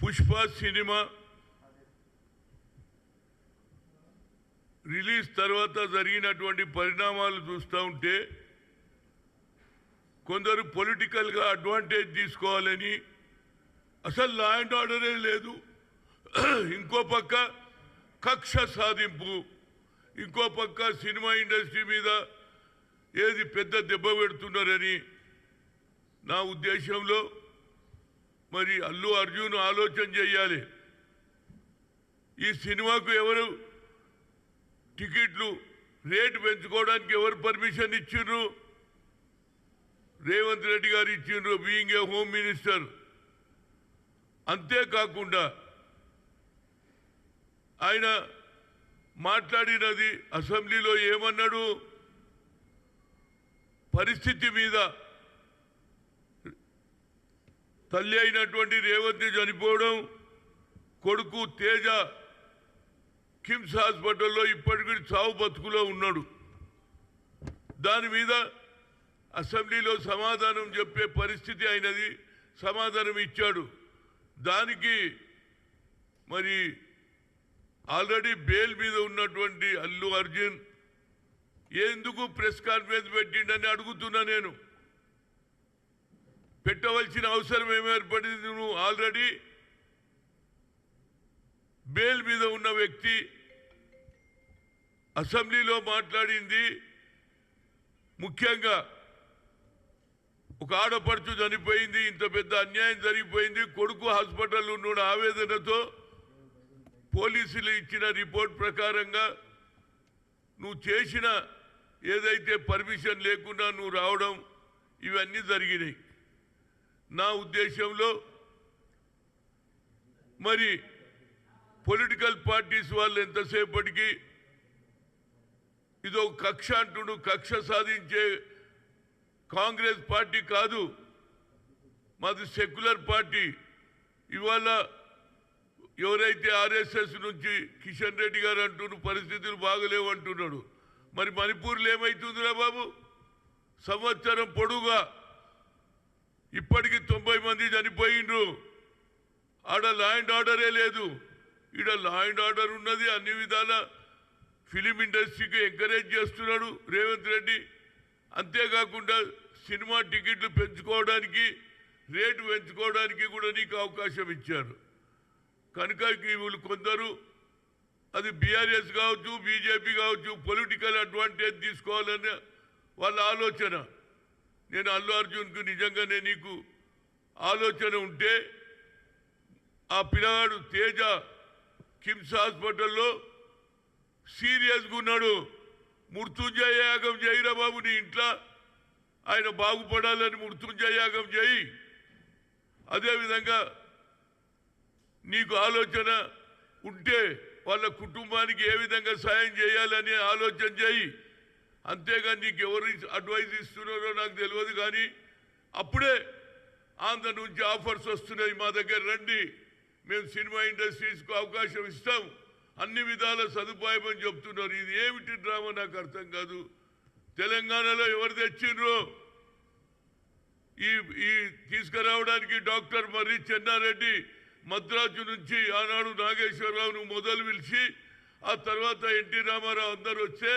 Pushpa cinema release తర్వాత జరిగినటువంటి పరిణామాలు చూస్తూ ఉంటే కొందరు పొలిటికల్గా అడ్వాంటేజ్ తీసుకోవాలని అసలు లా అండ్ ఆర్డరే లేదు, ఇంకో పక్క కక్ష సాధింపు, ఇంకో పక్క సినిమా ఇండస్ట్రీ మీద ఏది పెద్ద దెబ్బ పెడుతున్నారని నా ఉద్దేశంలో మరి అల్లు అర్జున్ ఆలోచన చేయాలి. ఈ సినిమాకు ఎవరు టికెట్లు రేటు పెంచుకోవడానికి ఎవరు పర్మిషన్ ఇచ్చిండ్రు? రేవంత్ రెడ్డి గారు ఇచ్చిండ్రు, బీయింగ్ ఏ హోమ్ మినిస్టర్. అంతేకాకుండా ఆయన మాట్లాడినది అసెంబ్లీలో ఏమన్నాడు? పరిస్థితి మీద తల్లి అయినటువంటి రేవంత్ చనిపోవడం, కొడుకు తేజ కిమ్స్ హాస్పిటల్లో ఇప్పటికీ చావు బతుకులో ఉన్నాడు. దాని మీద అసెంబ్లీలో సమాధానం చెప్పే పరిస్థితి అయినది, సమాధానం ఇచ్చాడు. దానికి మరి ఆల్రెడీ బెయిల్ మీద ఉన్నటువంటి అల్లు అర్జున్ ఎందుకు ప్రెస్ కాన్ఫరెన్స్ పెట్టిండని అడుగుతున్నా. నేను పెట్టవలసిన అవసరం ఏమి ఏర్పడింది? నువ్వు ఆల్రెడీ బెయిల్ మీద ఉన్న వ్యక్తి అసెంబ్లీలో మాట్లాడింది ముఖ్యంగా ఒక ఆడపడుచు చనిపోయింది, ఇంత పెద్ద అన్యాయం జరిగిపోయింది, కొడుకు హాస్పిటల్లో ఉన్న ఆవేదనతో పోలీసులు ఇచ్చిన రిపోర్ట్ ప్రకారంగా నువ్వు చేసిన ఏదైతే పర్మిషన్ లేకుండా నువ్వు రావడం ఇవన్నీ జరిగినాయి. నా ఉద్దేశంలో మరి పొలిటికల్ పార్టీస్ వాళ్ళు ఎంతసేపటికి ఇదో కక్ష అంటుడు, కక్ష సాధించే కాంగ్రెస్ పార్టీ కాదు, మాది సెక్యులర్ పార్టీ. ఇవాళ ఎవరైతే ఆర్ఎస్ఎస్ నుంచి కిషన్ రెడ్డి గారు అంటున్నారు పరిస్థితులు బాగలేవు అంటున్నాడు, మరి మణిపూర్లో ఏమవుతుందిరా బాబు? సంవత్సరం పొడుగా ఇప్పటికి 90 మంది చనిపోయిండ్రు. ఆడ లా అండ్ ఆర్డరే లేదు, ఈడ లా అండ్ ఆర్డర్ ఉన్నది. అన్ని విధాల ఫిలిం ఇండస్ట్రీకి ఎంకరేజ్ చేస్తున్నాడు రేవంత్ రెడ్డి. అంతేకాకుండా సినిమా టికెట్లు పెంచుకోవడానికి, రేటు పెంచుకోవడానికి కూడా నీకు అవకాశం ఇచ్చారు. కనుక వీళ్ళు కొందరు, అది బీఆర్ఎస్ కావచ్చు, బీజేపీ కావచ్చు, పొలిటికల్ అడ్వాంటేజ్ తీసుకోవాలని వాళ్ళ ఆలోచన. నేను అల్లు అర్జున్కు నిజంగానే నీకు ఆలోచన ఉంటే ఆ పిల్లగాడు తేజ కిమ్స్ హాస్పిటల్లో సీరియస్గా ఉన్నాడు, మృత్యుంజయ యాగం చేయిరా బాబు, నీ ఇంట్లో ఆయన బాగుపడాలని మృత్యుంజయ యాగం చేయి. అదేవిధంగా నీకు ఆలోచన ఉంటే వాళ్ళ కుటుంబానికి ఏ విధంగా సాయం చేయాలని ఆలోచన చేయి. అంతేగాని నీకు ఎవరు అడ్వైజ్ ఇస్తున్నారో నాకు తెలియదు, కానీ అప్పుడే ఆంధ్ర నుంచి ఆఫర్స్ వస్తున్నాయి, మా దగ్గర రండి, మేము సినిమా ఇండస్ట్రీస్కు అవకాశం ఇస్తాం, అన్ని విధాల సదుపాయం అని చెప్తున్నారు. ఇది ఏమిటి డ్రామా నాకు అర్థం కాదు. తెలంగాణలో ఎవరు తెచ్చిండ్రో ఈ తీసుకురావడానికి? డాక్టర్ మర్రి చెన్నారెడ్డి మద్రాసు నుంచి ఆనాడు నాగేశ్వరరావును మొదలు పిలిచి ఆ తర్వాత ఎన్టీ రామారావు అందరూ వస్తే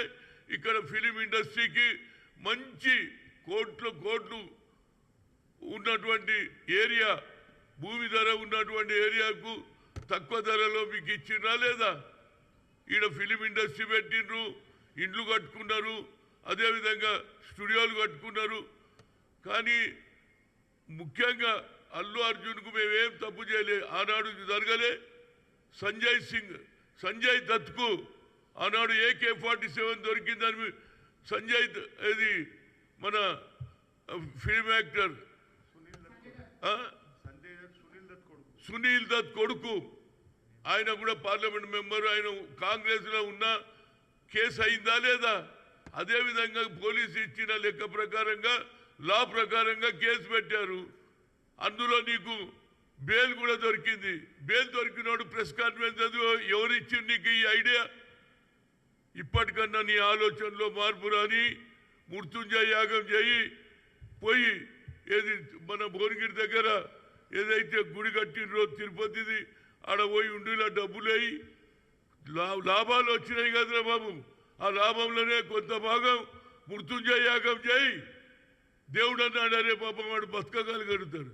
ఇక్కడ ఫిలిం ఇండస్ట్రీకి మంచి కోట్లు ఉన్నటువంటి ఏరియా, భూమి ధర ఉన్నటువంటి ఏరియాకు తక్కువ ధరలో మీకు ఇచ్చినా లేదా? ఈడ ఫిలిం ఇండస్ట్రీ పెట్టిండ్రు, ఇండ్లు కట్టుకున్నారు, అదేవిధంగా స్టూడియోలు కట్టుకున్నారు. కానీ ముఖ్యంగా అల్లు అర్జున్కు మేమేం తప్పు చేయలే, ఆనాడు జరగలే. సంజయ్ దత్కు ఆనాడు AK-47 దొరికిందని సంజయ్, ఇది మన ఫిల్మ్ యాక్టర్ సునీల్ దత్ కొడుకు, ఆయన కూడా పార్లమెంట్ మెంబర్, ఆయన కాంగ్రెస్లో ఉన్న కేసు అయిందా లేదా? అదేవిధంగా పోలీసు ఇచ్చిన లెక్క ప్రకారంగా, లా ప్రకారంగా కేసు పెట్టారు. అందులో నీకు బెయిల్ కూడా దొరికింది. బెయిల్ దొరికినోడు ప్రెస్ కాన్ఫరెన్స్ ఎవరు ఇచ్చింది నీకు ఈ ఐడియా? ఇప్పటికన్నా నీ ఆలోచనలో మార్పు రాని, మృత్యుంజయ యాగం చేయి, పోయి ఏది మన భువనగిరి దగ్గర ఏదైతే గుడి కట్టినరో తిరుపతిది ఆడ పోయి ఉండిలా డబ్బులు అయ్యి లాభాలు వచ్చినాయి కదరా బాబు. ఆ లాభంలోనే కొంత భాగం మృత్యుంజయ యాగం చేయి దేవుడు అన్నాడు. అరే పాపం వాడు బతకగలుగుతాడు.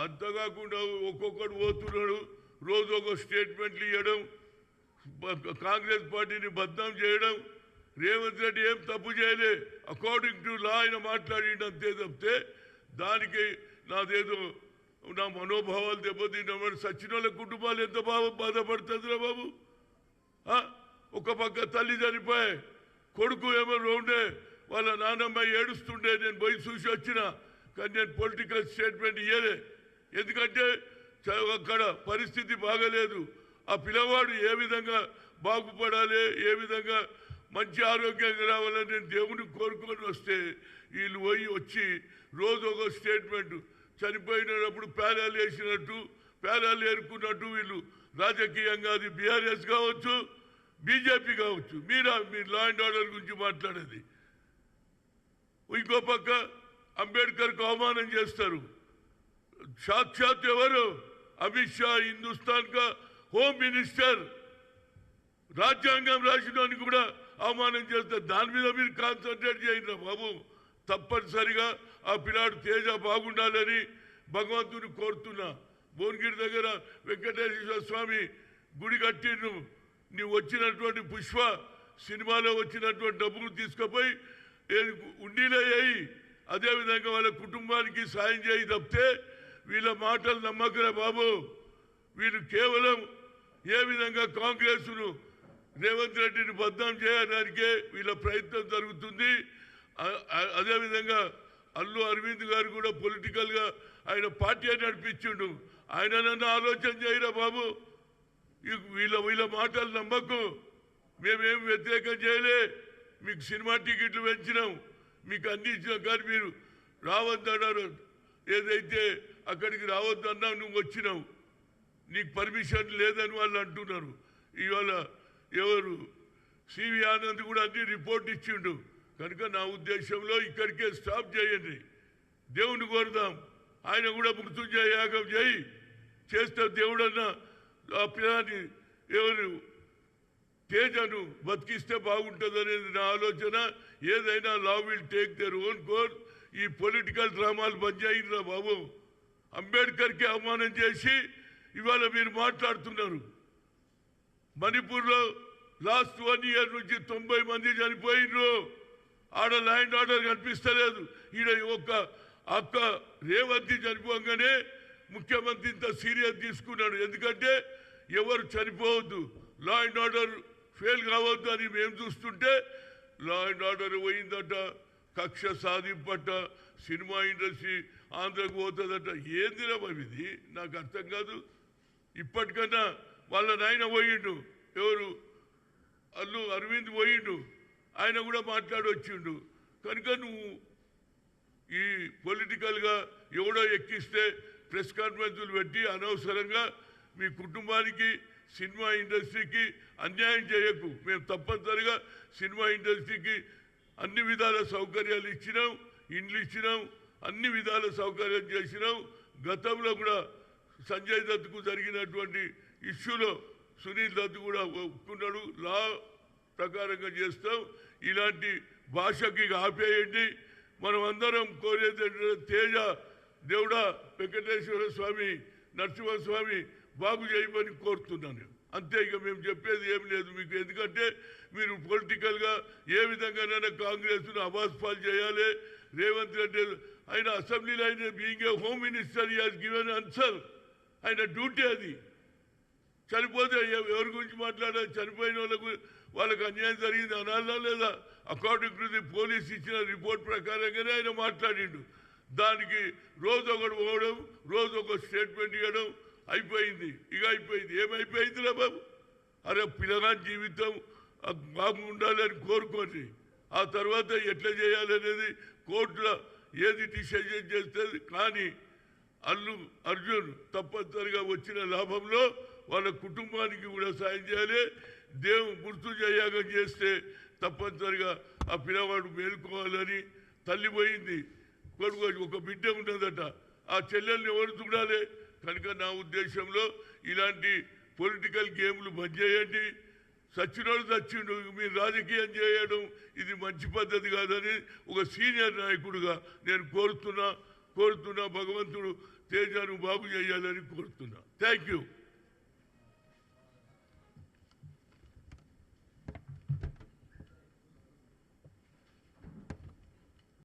అంతకాకుండా ఒక్కొక్కడు పోతున్నాడు, రోజు ఒక స్టేట్మెంట్లు ఇవ్వడం, కాంగ్రెస్ పార్టీని బద్నాం చేయడం. రేవంత్ రెడ్డి ఏం తప్పు చేయలే, అకార్డింగ్ టు లా ఆయన మాట్లాడిండు అంతే తప్పితే దానికి నాదేదో నా మనోభావాలు దెబ్బతిన్నామని సచిన వాళ్ళ కుటుంబాలు ఎంత బాధపడుతుందిరా బాబు. ఒక పక్క తల్లి చనిపోయి కొడుకు ఏమో ఉండే వాళ్ళ నాన్నమ్మ ఏడుస్తుండే, నేను పోయి చూసి వచ్చిన. కానీ నేను పొలిటికల్ స్టేట్మెంట్ ఇయ్యలే, ఎందుకంటే అక్కడ పరిస్థితి బాగలేదు. ఆ పిల్లవాడు ఏ విధంగా బాగుపడాలి, ఏ విధంగా మంచి ఆరోగ్యంగా రావాలని నేను దేవుని కోరుకొని వస్తే వీళ్ళు వచ్చి రోజు ఒక స్టేట్మెంట్, చనిపోయినప్పుడు పేలాలు వేసినట్టు పేలాలు ఏరుకున్నట్టు వీళ్ళు రాజకీయంగా, అది బీఆర్ఎస్ కావచ్చు బీజేపీ కావచ్చు, మీరు లా అండ్ ఆర్డర్ గురించి మాట్లాడేది. ఇంకో పక్క అంబేద్కర్కు అవమానం చేస్తారు. సాక్షాత్ ఎవరు? అమిత్ షా, హిందుస్థాన్ కా హోమ్ మినిస్టర్, రాజ్యాంగం రాసినానికి కూడా అవమానం చేస్తారు. దాని మీద మీరు కాన్సన్ట్రేట్ చేయండి బాబు. తప్పనిసరిగా ఆ పిల్లాడు తేజ బాగుండాలని భగవంతుని కోరుతున్నా. భువనగిరి దగ్గర వెంకటేశ్వర స్వామి గుడి కట్టిను, నీవు వచ్చినటువంటి పుష్ప సినిమాలో వచ్చినటువంటి డబ్బులు తీసుకుపోయి ఉండీలో వేయి, అదేవిధంగా వాళ్ళ కుటుంబానికి సాయం చేయి తప్పితే వీళ్ళ మాటలు నమ్మకరా బాబు. వీళ్ళు కేవలం ఏ విధంగా కాంగ్రెస్ను రేవంత్ రెడ్డిని బద్నాం చేయడానికే వీళ్ళ ప్రయత్నం జరుగుతుంది. అదేవిధంగా అల్లు అరవింద్ గారు కూడా పొలిటికల్గా ఆయన పార్టీ నడిపించిండు. ఆయన నన్ను ఆలోచన చేయరా బాబు. వీళ్ళ మాటలు నమ్మకు. మేమేం వ్యతిరేకం చేయలే, మీకు సినిమా టికెట్లు పెంచినాం, మీకు అన్ని ఇచ్చినాం. కానీ మీరు రావద్దన్నారు, ఏదైతే అక్కడికి రావద్దన్నా నువ్వు వచ్చినావు, నీకు పర్మిషన్ లేదని వాళ్ళు అంటున్నారు. ఇవాళ ఎవరు సివి ఆనంద్ కూడా అన్ని రిపోర్ట్ ఇచ్చిండు. కనుక నా ఉద్దేశంలో ఇక్కడికే స్టాప్ చేయండి, దేవుని కోరుదాం. ఆయన కూడా మృత్యుంజయ యాగం చేయి, చేస్తే దేవుడన్న ఆ పిల్లాన్ని ఎవరు తేజను బతికిస్తే బాగుంటుంది అనేది నా ఆలోచన. ఏదైనా law will take their own course. ఈ పొలిటికల్ డ్రామాలు బంద్ చేయండిరా బాబు. అంబేద్కర్కి అవమానం చేసి ఇవాళ మీరు మాట్లాడుతున్నారు. మణిపూర్లో లాస్ట్ 1 year నుంచి 90 మంది చనిపోయినరు. ఆడ ల్యాండ్ ఆర్డర్ కనిపిస్తలేదు. ఈడ ఒక్క అక్క రేవంత్ చనిపోగానే ముఖ్యమంత్రి ఇంత సీరియస్ తీసుకున్నాడు. ఎందుకంటే ఎవరు చనిపోవద్దు, లా అండ్ ఆర్డర్ ఫెయిల్ కావద్దు అని మేము చూస్తుంటే లా అండ్ ఆర్డర్ పోయిందట, కక్ష సాధింపట, సినిమా ఇండస్ట్రీ ఆంధ్రకు పోతుందట. ఏందిరా ఇది నాకు అర్థం కాదు. ఇప్పటికన్నా వాళ్ళ నాయన పోయిండు, ఎవరు అల్లు అరవింద్ పోయిండు, ఆయన కూడా మాట్లాడి వచ్చిండు. కనుక నువ్వు ఈ పొలిటికల్గా ఎవడో ఎక్కిస్తే ప్రెస్ కాన్ఫరెన్సులు పెట్టి అనవసరంగా మీ కుటుంబానికి సినిమా ఇండస్ట్రీకి అన్యాయం చేయకు. మేము తప్పనిసరిగా సినిమా ఇండస్ట్రీకి అన్ని విధాల సౌకర్యాలు ఇచ్చినాం, ఇండ్లు ఇచ్చినాం, అన్ని విధాల సౌకర్యం చేసినాం. గతంలో కూడా సంజయ్ దత్తుకు జరిగినటువంటి ఇష్యూలో సునీల్ దత్ కూడా ఒప్పుకున్నాడు. లా ప్రకారంగా చేస్తాం. ఇలాంటి భాషకి ఆపేయండి. మనం అందరం కోరేది తేజ దేవుడా వెంకటేశ్వర స్వామి నరసింహస్వామి బాగు చేయమని కోరుతున్నాను. అంతే, ఇక మేము చెప్పేది ఏం లేదు మీకు. ఎందుకంటే మీరు పొలిటికల్గా ఏ విధంగానైనా కాంగ్రెస్ను అవాస్పాలు చేయాలి. రేవంత్ రెడ్డి ఆయన అసెంబ్లీలో ఆయన being a home minister he has given answer. ఆయన డ్యూటీ అది. చనిపోతే ఎవరి గురించి మాట్లాడాలి? చనిపోయిన వాళ్ళకు అన్యాయం జరిగింది అనాలా లేదా? అకార్డింగ్ టు ది పోలీస్ ఇచ్చిన రిపోర్ట్ ప్రకారంగానే ఆయన మాట్లాడిండు. దానికి రోజు ఒకటి పోవడం, రోజు ఒక స్టేట్మెంట్ ఇవ్వడం అయిపోయింది. ఇక అయిపోయింది. ఏమైపోయిందిరా బాబు? అరే పిల్లగాని జీవితం బాగుండాలని కోరుకోండి. ఆ తర్వాత ఎట్లా చేయాలనేది కోర్టులో ఏది డిసిజన్ చేస్తుంది. కానీ అల్లు అర్జున్ తప్పనిసరిగా వచ్చిన లాభంలో వాళ్ళ కుటుంబానికి కూడా సాయం చేయాలి. మృత్యుంజయ యాగం చేస్తే తప్పనిసరిగా ఆ పిల్లవాడు మేలుకోవాలని. తల్లి పోయింది, కొడుకు ఒక బిడ్డ ఉన్నదట. ఆ చెల్లెల్ని ఎవరు చూడాలి? కనుక నా ఉద్దేశంలో ఇలాంటి పొలిటికల్ గేమ్లు బంద్ చేయండి. సచ్చినోడు సచ్చిండు, మీరు రాజకీయం చేయడం ఇది మంచి పద్ధతి కాదని ఒక సీనియర్ నాయకుడిగా నేను కోరుతున్నా. భగవంతుడు తేజాను బాగు చేయాలని కోరుతున్నా. Thank you.